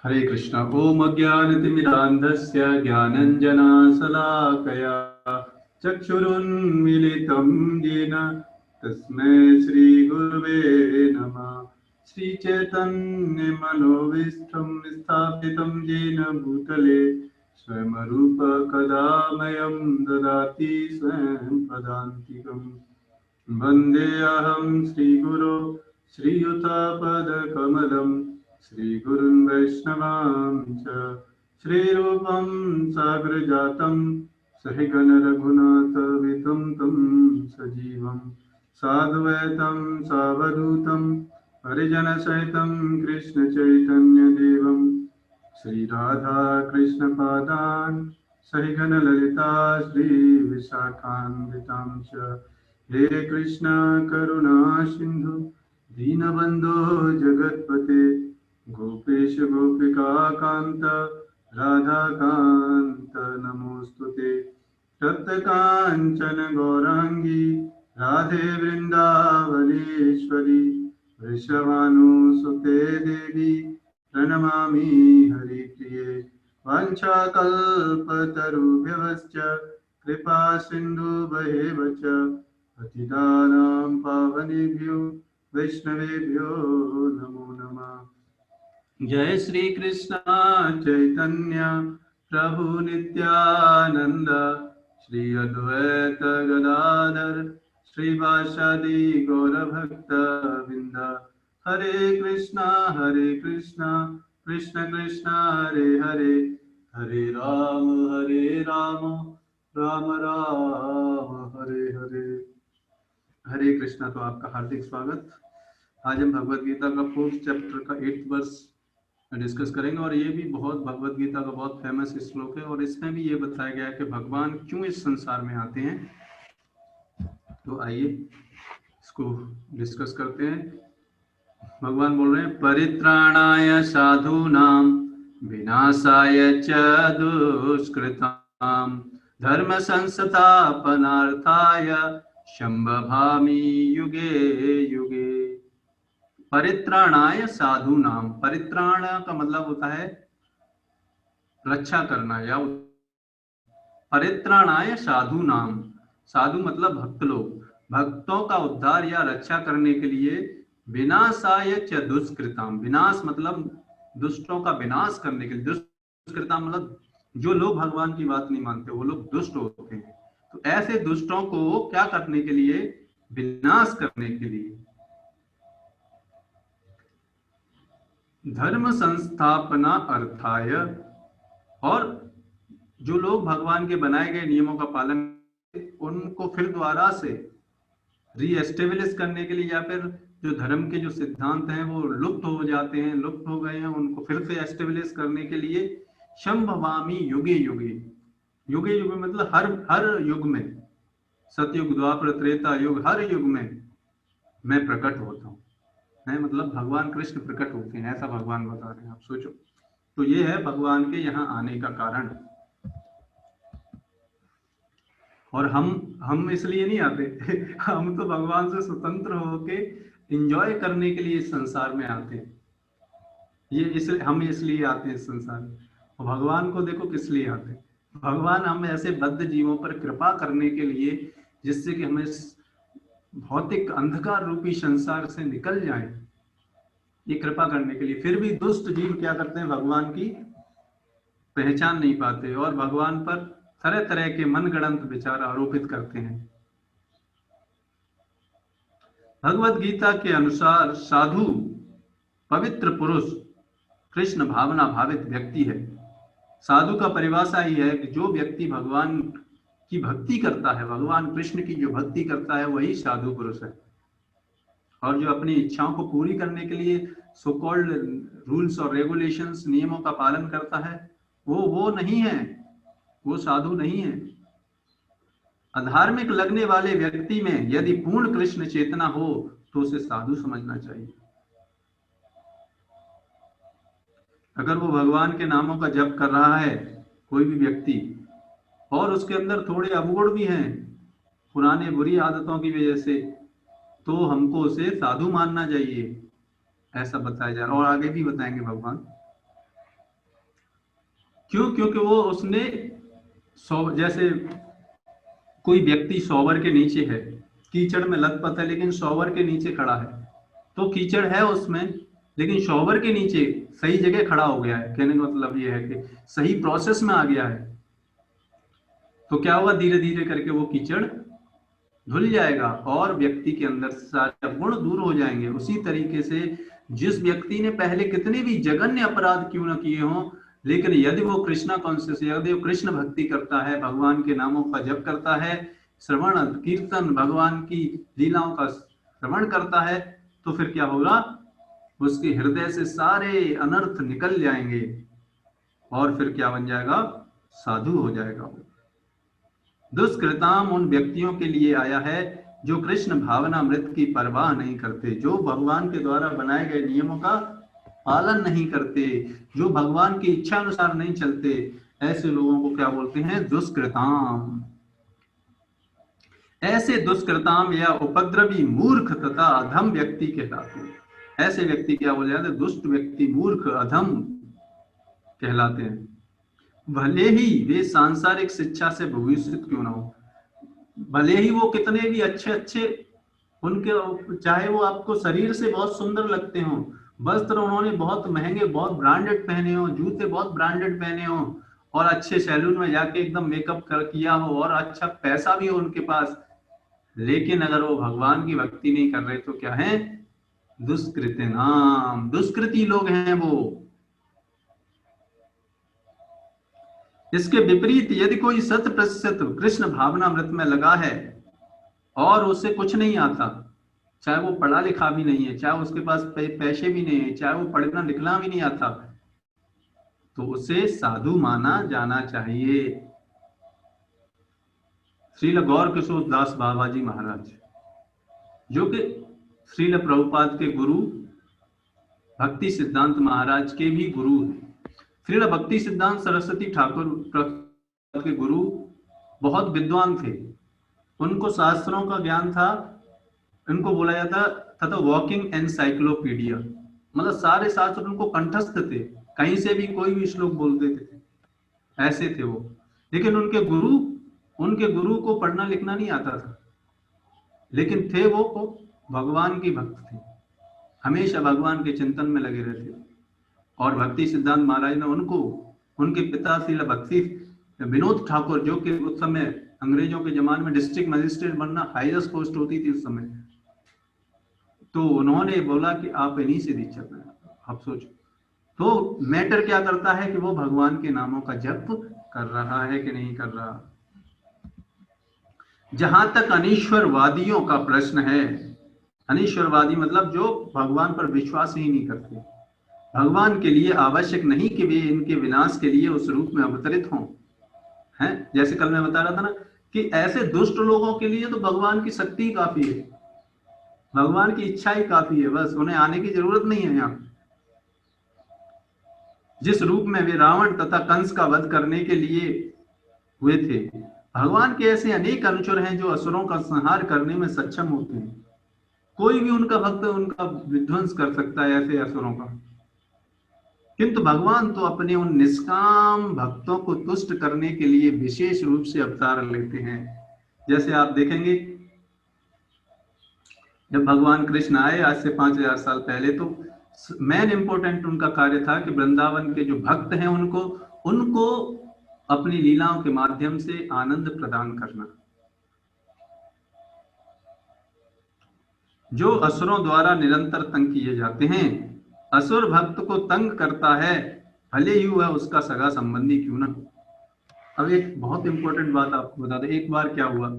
हरे कृष्ण। ओम अज्ञानतिमिरान्धस्य ज्ञानञ्जनशलाकया चक्षुरुन्मीलितं येन तस्मै श्रीगुरवे नमः। श्रीचैतन्यमनोभीष्टं स्थापितं येन भूतले स्वयं रूप कदा मह्यं ददाति स्वयं पदान्तिकम्। वन्देऽहं श्रीगुरो श्रीयुतापदकमलं श्रीगुरुं वैष्णवांश्च श्रीरूपं साग्रजातं सहिगणरघुनाथवितं तं सजीवं साद्वैतं सावधूतं परिजनसहितं कृष्णचैतन्यदेवं श्रीराधा कृष्णपादान् सहिगणललिता श्रीविशाखान्वितांश्च। हे कृष्ण करुणा सिंधु दीनबंधो जगतपते गोपेश गोपिका कांत राधा कांत नमोस्तुते। तप्त कांचन गौरांगी राधे वृंदावनेश्वरी वृषभानुसुते देवी प्रणमामि हरिप्रिये। वाञ्छाकल्पतरुभ्यश्च कृपा सिन्धुभ्येव च पतितानां पावनेभ्यो वैष्णवेभ्यो नमो नमः। जय श्री कृष्ण चैतन्य प्रभु नित्यानंद श्री अद्वैत गदाधर श्रीवासादि गौरभक्त वृंद। हरे कृष्णा कृष्ण कृष्ण हरे हरे, हरे राम राम राम हरे हरे। हरे कृष्णा। तो आपका हार्दिक स्वागत। आज हम भगवत गीता का 4th चैप्टर का 8th वर्स डिस्कस करेंगे और ये भी बहुत भगवत गीता का बहुत फेमस श्लोक है और इसमें भी ये बताया गया है कि भगवान क्यों इस संसार में आते हैं। तो आइए इसको डिस्कस करते हैं। भगवान बोल रहे हैं परित्राणाय साधूनां विनाशाय च दुष्कृतां धर्म संस्थापनार्थाय संभवामि युगे युगे। परित्राणाय साधूनां, परित्राण का मतलब होता है रक्षा करना या परित्राणाय साधूनां, साधु मतलब भक्त लोग, भक्तों का उद्धार या रक्षा करने के लिए विनाशाय च दुष्कृताम, विनाश मतलब दुष्टों का विनाश करने के लिए, दुष्कृताम मतलब जो लोग भगवान की बात नहीं मानते वो लोग दुष्ट होते हैं। तो ऐसे दुष्टों को क्या करने के लिए, विनाश करने के लिए, धर्म संस्थापना अर्थाय, और जो लोग भगवान के बनाए गए नियमों का पालन उनको फिर दोबारा से रीएस्टेब्लिश करने के लिए, या फिर जो धर्म के जो सिद्धांत हैं वो लुप्त हो जाते हैं, लुप्त हो गए हैं, उनको फिर से एस्टेब्लिश करने के लिए संभवामि युगे युगे, युगे युगे मतलब हर युग में, सतयुग द्वापर त्रेता युग, हर युग में मैं प्रकट होता हूँ। है मतलब भगवान कृष्ण प्रकट होते हैं, ऐसा भगवान बता रहे हैं। आप सोचो, तो ये है भगवान के यहाँ आने का कारण। और हम इसलिए नहीं आते हम तो भगवान से स्वतंत्र होके एंजॉय करने के लिए इस संसार में आते हैं। ये हम इसलिए आते हैं इस संसार में। और भगवान को देखो किस लिए आते हैं। भगवान हम ऐसे बद्ध जीवों पर कृपा करने के लिए, जिससे कि हमें भौतिक अंधकार रूपी संसार से निकल जाए, ये कृपा करने के लिए। फिर भी दुष्ट जीव क्या करते हैं, भगवान की पहचान नहीं पाते और भगवान पर तरह तरह के मनगढ़ंत विचार आरोपित करते हैं। भगवत गीता के अनुसार साधु पवित्र पुरुष कृष्ण भावना भावित व्यक्ति है। साधु का परिभाषा ही है कि जो व्यक्ति भगवान की भक्ति करता है, भगवान कृष्ण की जो भक्ति करता है, वही साधु पुरुष है। और जो अपनी इच्छाओं को पूरी करने के लिए सो कॉल्ड रूल्स और रेगुलेशंस, नियमों का पालन करता है, वो नहीं है, वो साधु नहीं है। अधार्मिक लगने वाले व्यक्ति में यदि पूर्ण कृष्ण चेतना हो तो उसे साधु समझना चाहिए। अगर वो भगवान के नामों का जप कर रहा है कोई भी व्यक्ति, और उसके अंदर थोड़े अवगुण भी हैं पुराने बुरी आदतों की वजह से, तो हमको उसे साधु मानना चाहिए, ऐसा बताया जा रहा है। और आगे भी बताएंगे भगवान। क्यों? क्योंकि वो उसने जैसे कोई व्यक्ति शॉवर के नीचे है, कीचड़ में लथपथ है, लेकिन शॉवर के नीचे खड़ा है, तो कीचड़ है उसमें, लेकिन शॉवर के नीचे सही जगह खड़ा हो गया है। कहने का मतलब ये है कि सही प्रोसेस में आ गया है, तो क्या होगा, धीरे धीरे करके वो कीचड़ धुल जाएगा और व्यक्ति के अंदर से सारे गुण दूर हो जाएंगे। उसी तरीके से जिस व्यक्ति ने पहले कितने भी जघन्य अपराध क्यों न किए हों, लेकिन यदि वो कृष्णा कॉन्शियस, यदि वो कृष्ण भक्ति करता है, भगवान के नामों का जप करता है, श्रवण कीर्तन, भगवान की लीलाओं का श्रवण करता है, तो फिर क्या होगा, उसके हृदय से सारे अनर्थ निकल जाएंगे और फिर क्या बन जाएगा, साधु हो जाएगा। दुष्कृताम उन व्यक्तियों के लिए आया है जो कृष्ण भावनामृत की परवाह नहीं करते, जो भगवान के द्वारा बनाए गए नियमों का पालन नहीं करते, जो भगवान की इच्छा अनुसार नहीं चलते, ऐसे लोगों को क्या बोलते हैं, दुष्कृताम। ऐसे दुष्कृताम या उपद्रवी, मूर्ख तथा अधम व्यक्ति कहलाते हैं। ऐसे व्यक्ति क्या बोले जाते हैं, दुष्ट व्यक्ति, मूर्ख, अधम कहलाते हैं। भले ही वे सांसारिक शिक्षा से भूषित क्यों ना हो, भले ही वो कितने भी अच्छे अच्छे उनके, चाहे वो आपको शरीर से बहुत सुंदर लगते हो, वस्त्र उन्होंने बहुत महंगे, बहुत ब्रांडेड पहने हो, जूते बहुत ब्रांडेड पहने हो, और अच्छे सैलून में जाके एकदम मेकअप कर किया हो, और अच्छा पैसा भी हो उनके पास, लेकिन अगर वो भगवान की भक्ति नहीं कर रहे तो क्या है, दुष्कृत नाम, दुष्कृति लोग हैं वो। इसके विपरीत यदि कोई 100% कृष्ण भावनामृत में लगा है और उसे कुछ नहीं आता, चाहे वो पढ़ा लिखा भी नहीं है, चाहे उसके पास पैसे भी नहीं है, चाहे वो पढ़ना लिखना भी नहीं आता, तो उसे साधु माना जाना चाहिए। श्रील गौर किशोर दास बाबा जी महाराज, जो कि श्रील प्रभुपाद के गुरु, भक्ति सिद्धांत महाराज के भी गुरु हैं। श्रील भक्ति सिद्धांत सरस्वती ठाकुर के गुरु बहुत विद्वान थे, उनको शास्त्रों का ज्ञान था, उनको बोला जाता था तो वॉकिंग एनसाइक्लोपीडिया, मतलब सारे शास्त्र उनको कंठस्थ थे, कहीं से भी कोई भी श्लोक बोल देते थे, ऐसे थे वो। लेकिन उनके गुरु को पढ़ना लिखना नहीं आता था, लेकिन थे वो भगवान की भक्त थे, हमेशा भगवान के चिंतन में लगे रहते। और भक्ति सिद्धांत महाराज ने उनको, उनके पिता श्री भक्ति विनोद ठाकुर, जो कि उस समय अंग्रेजों के जमाने में डिस्ट्रिक्ट मजिस्ट्रेट बनना हाईएस्ट पोस्ट होती थी उस समय, तो उन्होंने बोला कि आप इन्हीं से दीक्षा करें। आप सोचो, तो मैटर क्या करता है कि वो भगवान के नामों का जप कर रहा है कि नहीं कर रहा। जहां तक अनीश्वरवादियों का प्रश्न है, अनीश्वरवादी मतलब जो भगवान पर विश्वास ही नहीं करते, भगवान के लिए आवश्यक नहीं कि वे इनके विनाश के लिए उस रूप में अवतरित हों, हैं? जैसे कल मैं बता रहा था ना कि ऐसे दुष्ट लोगों के लिए तो भगवान की शक्ति काफी है, भगवान की इच्छा ही काफी है, बस उन्हें आने की जरूरत नहीं है यहाँ। जिस रूप में वे रावण तथा कंस का वध करने के लिए हुए थे, भगवान के ऐसे अनेक अनुचर हैं जो असुरों का संहार करने में सक्षम होते हैं। कोई भी उनका भक्त उनका विध्वंस कर सकता है ऐसे असुरों का, किंतु भगवान तो अपने उन निष्काम भक्तों को तुष्ट करने के लिए विशेष रूप से अवतार लेते हैं। जैसे आप देखेंगे जब भगवान कृष्ण आए आज से 5000 साल पहले, तो मेन इंपॉर्टेंट उनका कार्य था कि वृंदावन के जो भक्त हैं उनको अपनी लीलाओं के माध्यम से आनंद प्रदान करना। जो असुरों द्वारा निरंतर तंग किए जाते हैं, असुर भक्त को तंग करता है, भले ही वह उसका सगा संबंधी क्यों ना हो। अब एक बहुत इंपॉर्टेंट बात आपको बता दें, एक बार क्या हुआ,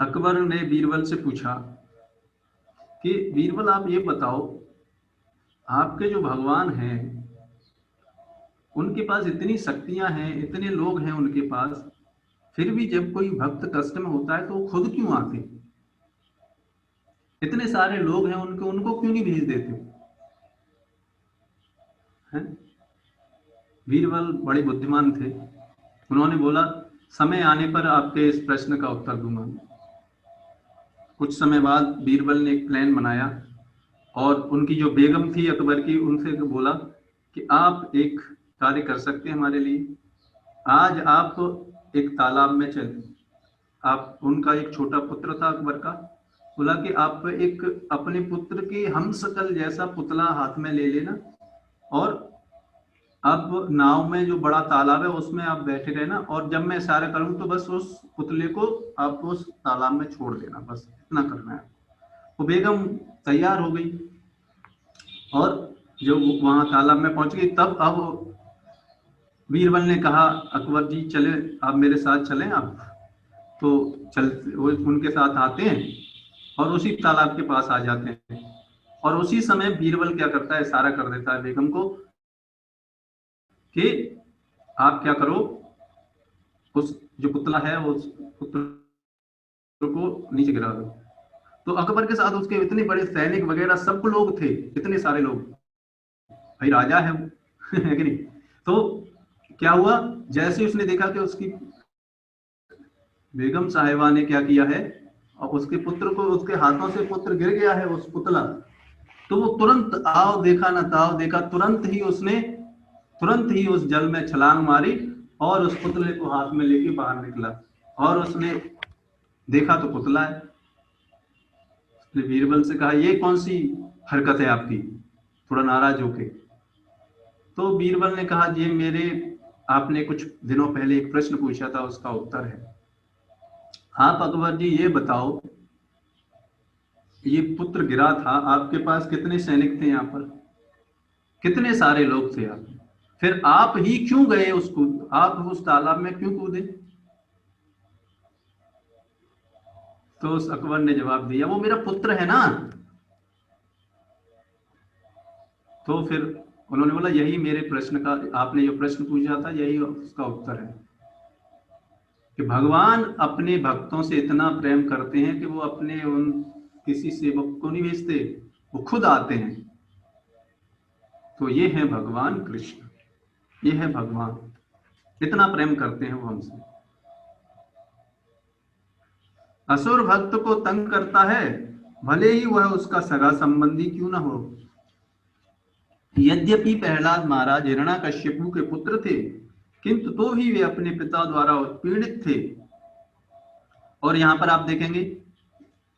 अकबर ने बीरबल से पूछा कि बीरबल आप ये बताओ, आपके जो भगवान हैं उनके पास इतनी शक्तियां हैं, इतने लोग हैं उनके पास, फिर भी जब कोई भक्त कष्ट में होता है तो वो खुद क्यों आते, इतने सारे लोग हैं उनको क्यों नहीं भेज देते हैं? बीरबल बड़े बुद्धिमान थे, उन्होंने बोला समय आने पर आपके इस प्रश्न का उत्तर दूंगा। कुछ समय बाद बीरबल ने एक प्लान बनाया और उनकी जो बेगम थी अकबर की, उनसे बोला कि आप एक कार्य कर सकते हैं हमारे लिए, आज आप एक तालाब में चले। आप, उनका एक छोटा पुत्र था अकबर का, बोला कि आप एक अपने पुत्र की हमशक्ल जैसा पुतला हाथ में ले लेना, और अब नाव में जो बड़ा तालाब है उसमें आप बैठे रहना, और जब मैं इशारा करूं तो बस उस पुतले को आप उस तालाब में छोड़ देना, बस इतना करना है। वो बेगम तैयार हो गई, और जब वहां तालाब में पहुंच गई तब अब बीरबल ने कहा अकबर जी चले, आप मेरे साथ चलें आप। तो चल, वो उनके साथ आते हैं और उसी तालाब के पास आ जाते हैं, और उसी समय बीरबल क्या करता है, इशारा कर देता है बेगम को कि आप क्या करो, उस जो पुतला है उस पुतले को नीचे गिरा दो। तो अकबर के साथ उसके इतने बड़े सैनिक वगैरह सब लोग थे, इतने सारे लोग, भाई राजा है वो है कि नहीं। तो क्या हुआ, जैसे उसने देखा कि उसकी बेगम साहिबा ने क्या किया है, और उसके पुत्र को, उसके हाथों से पुत्र गिर गया है उस पुतला, तो वो तुरंत आओ देखा ना ताओ देखा, तुरंत ही उस जल में छलांग मारी और उस पुतले को हाथ में लेके बाहर निकला, और उसने देखा तो पुतला है। उसने बीरबल से कहा ये कौन सी हरकत है आपकी, थोड़ा नाराज होके। तो बीरबल ने कहा ये मेरे, आपने कुछ दिनों पहले एक प्रश्न पूछा था उसका उत्तर है। आप अकबर जी ये बताओ, ये पुत्र गिरा था, आपके पास कितने सैनिक थे, यहाँ पर कितने सारे लोग थे, आप फिर आप ही क्यों गए उसको, आप उस तालाब में क्यों कूदे। तो उस अकबर ने जवाब दिया वो मेरा पुत्र है ना। तो फिर उन्होंने बोला यही मेरे प्रश्न का, आपने जो प्रश्न पूछा था यही उसका उत्तर है, कि भगवान अपने भक्तों से इतना प्रेम करते हैं कि वो अपने उन किसी सेवक को नहीं भेजते, वो खुद आते हैं। तो ये है भगवान कृष्ण, ये है भगवान, इतना प्रेम करते हैं वो हमसे। असुर भक्त को तंग करता है, भले ही वह उसका सगा संबंधी क्यों न हो। यद्यपि प्रहलाद महाराज हिरण्याकश्यपु के पुत्र थे, किंतु तो भी वे अपने पिता द्वारा उत्पीड़ित थे। और यहाँ पर आप देखेंगे,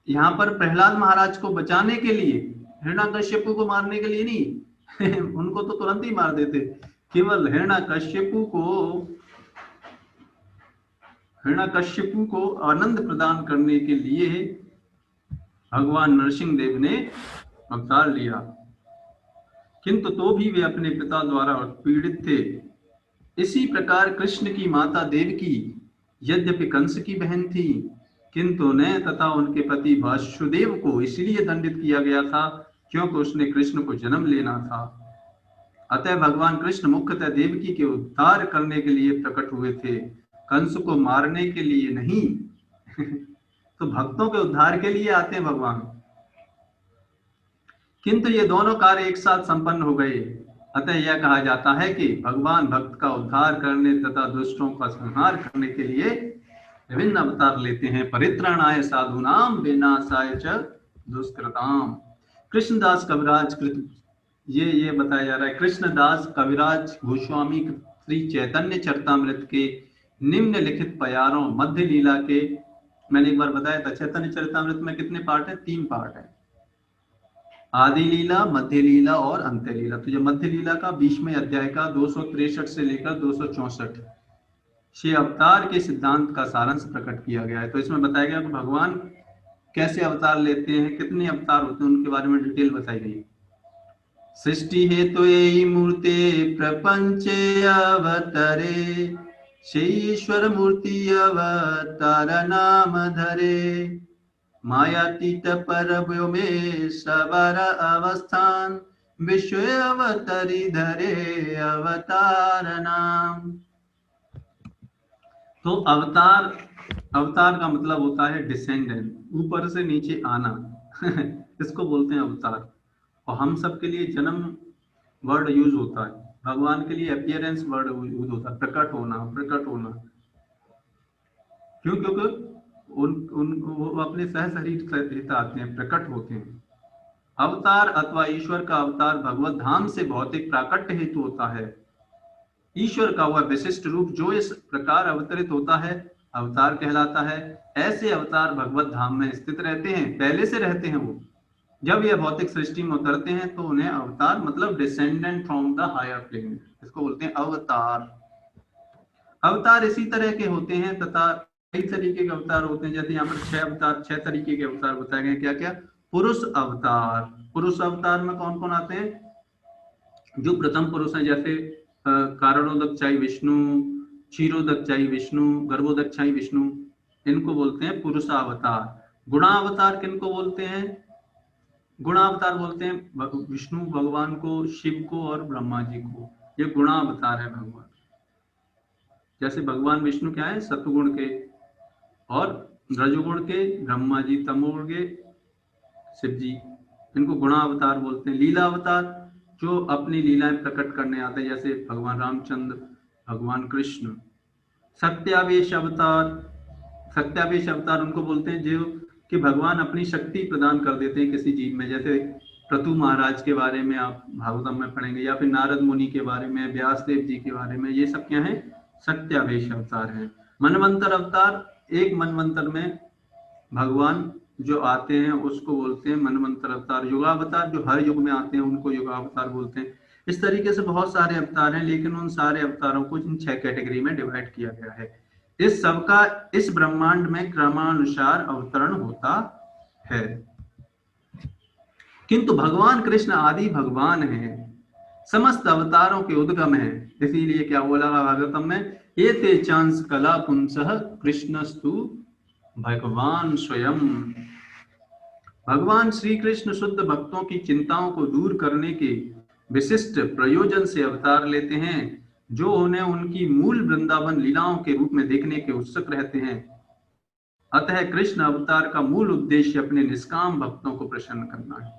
यहाँ पर प्रहलाद महाराज को बचाने के लिए, हिरण्याकश्यपु को मारने के लिए नहीं उनको तो तुरंत ही मार देते, केवल हिरण्याकश्यपु को आनंद प्रदान करने के लिए भगवान नरसिंह देव ने अवतार लिया, किंतु तो भी वे अपने पिता द्वारा पीड़ित थे। इसी प्रकार कृष्ण की माता देवकी यद्यपि कंस की बहन थी, किंतु उन्हें तथा उनके पति वासुदेव को इसलिए दंडित किया गया था क्योंकि उसने कृष्ण को जन्म लेना था। अतः भगवान कृष्ण मुख्यतः देवकी के उद्धार करने के लिए प्रकट हुए थे, कंस को मारने के लिए नहीं तो भक्तों के उद्धार के लिए आते हैं भगवान। किंतु ये दोनों कार्य एक साथ संपन्न हो गए, अतः यह कहा जाता है कि भगवान भक्त का उद्धार करने तथा दुष्टों का संहार करने के लिए विभिन्न अवतार लेते हैं। परित्राणाय साधूनाम विनाशाय च दुष्कृताम। कृष्णदास कविराज कृत, ये बताया जा रहा है, कृष्णदास कविराज गोस्वामी श्री चैतन्य चरितमृत के निम्नलिखित प्यारों मध्य लीला के, मैंने एक बार बताया था चैतन्य चरितमृत में कितने पार्ट है, 3 पार्ट है, आदि लीला, मध्य लीला और अंत्य लीला। तो जो मध्य लीला का 20वें अध्याय का 263 से लेकर 264 छह अवतार के सिद्धांत का सारांश प्रकट किया गया है। तो इसमें बताया गया कि भगवान कैसे अवतार लेते हैं, कितने अवतार होते हैं, उनके बारे में डिटेल बताई गई। सृष्टि हेतु यही मूर्ति प्रपंचे अवतरे, से ईश्वर मूर्ति अवतार नाम धरे, मायातीत पर में सबर अवस्थान, विश्व अवतरी धरे अवतार नाम। तो अवतार, अवतार का मतलब होता है डिसेंडेंट, ऊपर से नीचे आना इसको बोलते हैं अवतार। और हम सब के लिए जन्म वर्ड यूज होता है, भगवान के लिए अपीयरेंस वर्ड यूज होता है, प्रकट होना, प्रकट होना। क्यों? क्योंकि उन वो अपने सह शरीर सहित आते हैं, प्रकट होते हैं। अवतार अथवा ईश्वर का अवतार भगवत धाम से भौतिक प्राकट्य हेतु होता है। ईश्वर का वह विशिष्ट रूप जो इस प्रकार अवतरित होता है अवतार कहलाता है। ऐसे अवतार भगवत धाम में स्थित रहते हैं, पहले से रहते हैं वो। जब यह भौतिक सृष्टि में उतरते हैं तो उन्हें अवतार मतलब descendant from the higher plane, इसको बोलते हैं अवतार। अवतार इसी तरह के होते हैं तथा कई तरीके के अवतार होते हैं। जैसे यहाँ पर 6 अवतार, 6 तरीके के अवतार बताए गए। क्या क्या? पुरुष अवतार। पुरुष अवतार में कौन कौन आते हैं? जो प्रथम पुरुष है, जैसे कारणोदकचाई विष्णु, क्षीरोदकचाई विष्णु, गर्भोदकचाई विष्णु, इनको बोलते हैं पुरुषावतार। गुणावतार किनको बोलते हैं? गुणावतार बोलते हैं विष्णु भगवान को, शिव को और ब्रह्मा जी को। ये गुणावतार है भगवान। जैसे भगवान विष्णु क्या है? सत्वगुण के, और रजोगुण के ब्रह्मा जी, तमोगुण के शिव जी, इनको गुणावतार बोलते हैं। लीला अवतार जो अपनी लीलाएं प्रकट करने आते हैं, जैसे भगवान रामचंद्र, भगवान कृष्ण। सत्यावेश अवतार, सत्यावेश अवतार उनको बोलते हैं जो कि भगवान अपनी शक्ति प्रदान कर देते हैं किसी जीव में। जैसे प्रतु महाराज के बारे में आप भागवतम में पढ़ेंगे, या फिर नारद मुनि के बारे में, व्यासदेव जी के बारे में। ये सब क्या है? सत्यावेश अवतार है। मनवंतर अवतार, एक मनवंतर में भगवान जो आते हैं उसको बोलते हैं मनवंतर अवतार। युगावतार जो हर युग में आते हैं उनको युगावतार बोलते हैं। इस तरीके से बहुत सारे अवतार हैं, लेकिन उन सारे अवतारों को इन 6 कैटेगरी में डिवाइड किया गया है। इस सबका इस ब्रह्मांड में क्रमानुसार अवतरण होता है। किंतु भगवान कृष्ण आदि भगवान हैं, समस्त अवतारों के उद्गम हैं। इसीलिए क्या बोला भागवतम में? एते चांस कला पुंसः कृष्णस्तु भगवान स्वयं। भगवान श्री कृष्ण शुद्ध भक्तों की चिंताओं को दूर करने के विशिष्ट प्रयोजन से अवतार लेते हैं, जो उन्हें उनकी मूल वृंदावन लीलाओं के रूप में देखने के उत्सुक रहते हैं। अतः कृष्ण अवतार का मूल उद्देश्य अपने निष्काम भक्तों को प्रसन्न करना है।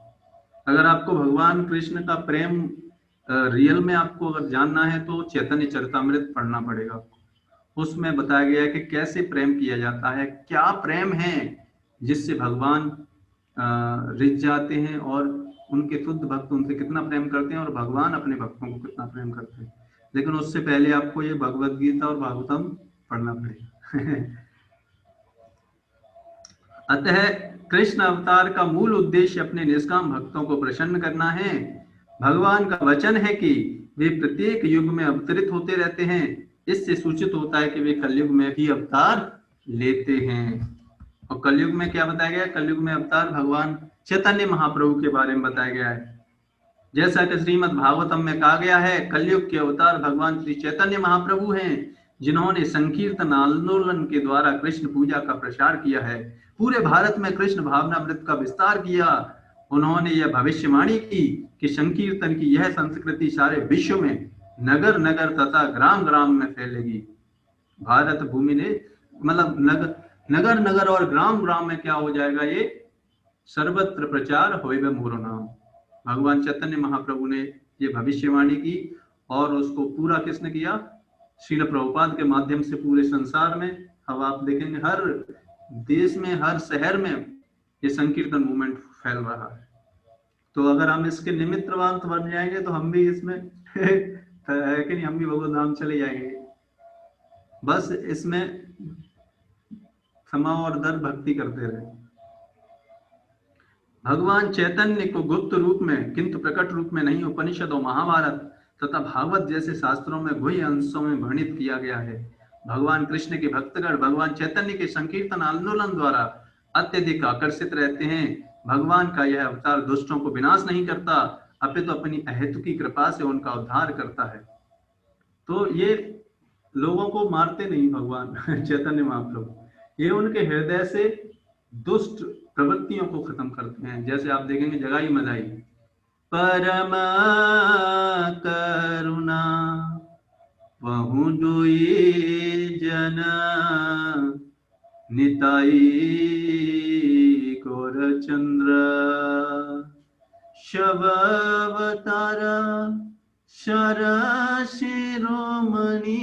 अगर आपको भगवान कृष्ण का प्रेम रियल में आपको अगर जानना है तो चैतन्य चरितामृत पढ़ना पड़ेगा। उसमें बताया गया है कि कैसे प्रेम किया जाता है, क्या प्रेम है जिससे भगवान रिझ जाते हैं, और उनके शुद्ध भक्त उनसे कितना प्रेम करते हैं, और भगवान अपने भक्तों को कितना प्रेम करते हैं। लेकिन उससे पहले आपको ये भगवद गीता और भागवतम पढ़ना पड़ेगा। अतः कृष्ण अवतार का मूल उद्देश्य अपने निष्काम भक्तों को प्रसन्न करना है। भगवान का वचन है कि वे प्रत्येक युग में अवतरित होते रहते हैं। इससे सूचित होता है कि वे कलयुग में भी अवतार लेते हैं। और कलयुग में क्या बताया गया? कलयुग में अवतार भगवान चैतन्य महाप्रभु के बारे में बताया गया है। जैसा कि श्रीमद् भागवतम में कहा गया है, कलयुग के अवतार भगवान श्री चैतन्य महाप्रभु हैं, जिन्होंने संकीर्तन आंदोलन के द्वारा कृष्ण पूजा का प्रसार किया है, पूरे भारत में कृष्ण भावनामृत का विस्तार किया। उन्होंने यह भविष्यवाणी की कि संकीर्तन की यह संस्कृति सारे विश्व में नगर नगर तथा ग्राम ग्राम में फैलेगी। भारत भूमि ने मतलब नगर नगर और ग्राम ग्राम में क्या हो जाएगा? ये सर्वत्र प्रचार होइबे मोरो नाम। भगवान चैतन्य महाप्रभु ने ये भविष्यवाणी की, और उसको पूरा किसने किया? श्रील प्रभुपाद के माध्यम से पूरे संसार में। अब आप देखेंगे हर देश में, हर शहर में ये संकीर्तन मूवमेंट फैल रहा है। तो अगर हम इसके निमित्त बन जाएंगे तो हम भी इसमें है कि नहीं, हम भी भगवत धाम चले जाएंगे। बस इसमें क्षमा और दर भक्ति करते रहे। भगवान चैतन्य को गुप्त रूप में किंतु प्रकट रूप में नहीं, उपनिषद और महाभारत तथा भागवत जैसे शास्त्रों में गुह्य अंशों में वर्णित किया गया है। भगवान कृष्ण के भक्तगण भगवान चैतन्य के संकीर्तन आंदोलन द्वारा अत्यधिक आकर्षित रहते हैं। भगवान का यह अवतार दुष्टों को विनाश नहीं करता, अपितु अपनी अहेतुकी कृपा से उनका उद्धार करता है। तो ये लोगों को मारते नहीं भगवान चैतन्य महाप्रभु, ये उनके हृदय से दुष्ट प्रवृत्तियों को खत्म करते हैं। जैसे आप देखेंगे जगाई मदाई, परम करुणा बहु दुई जन निताई गोर चंद्र शव अवतारा शर शिरोमणि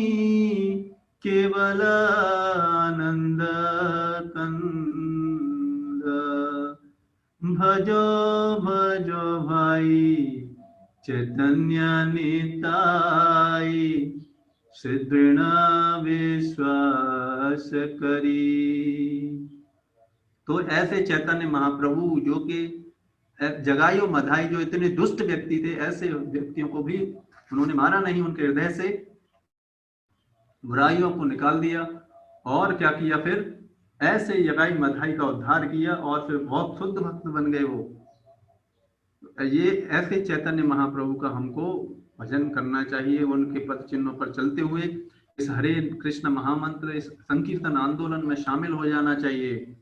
केवल आनंद कंद भजो भजो चैतन्य निताय सिद्धृण विश्वास करी। तो ऐसे चैतन्य महाप्रभु जो कि जगायो मधाई, जो इतने दुष्ट व्यक्ति थे, ऐसे व्यक्तियों को भी उन्होंने मारा नहीं, उनके हृदय से बुराइयों को निकाल दिया। और क्या किया फिर, ऐसे जगाई मधाई का उद्धार किया और फिर बहुत शुद्ध भक्त बन गए वो। ये ऐसे चैतन्य महाप्रभु का हमको भजन करना चाहिए, उनके पद चिन्हों पर चलते हुए इस हरे कृष्ण महामंत्र, इस संकीर्तन आंदोलन में शामिल हो जाना चाहिए।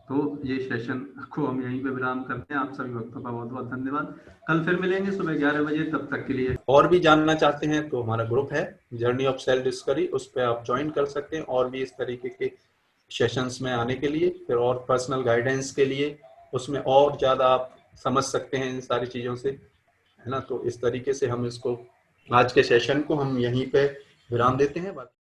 तो ये सेशन को हम यहीं पे विराम करते हैं। आप सभी भक्तों का बहुत बहुत धन्यवाद। कल फिर मिलेंगे सुबह 11 बजे, तब तक के लिए। और भी जानना चाहते हैं तो हमारा ग्रुप है जर्नी ऑफ सेल्फ डिस्कवरी, उस पर आप ज्वाइन कर सकते हैं और भी इस तरीके के सेशंस में आने के लिए, फिर और पर्सनल गाइडेंस के लिए, उसमें और ज़्यादा आप समझ सकते हैं इन सारी चीज़ों से, है ना। तो इस तरीके से हम इसको, आज के सेशन को हम यहीं पे विराम देते हैं।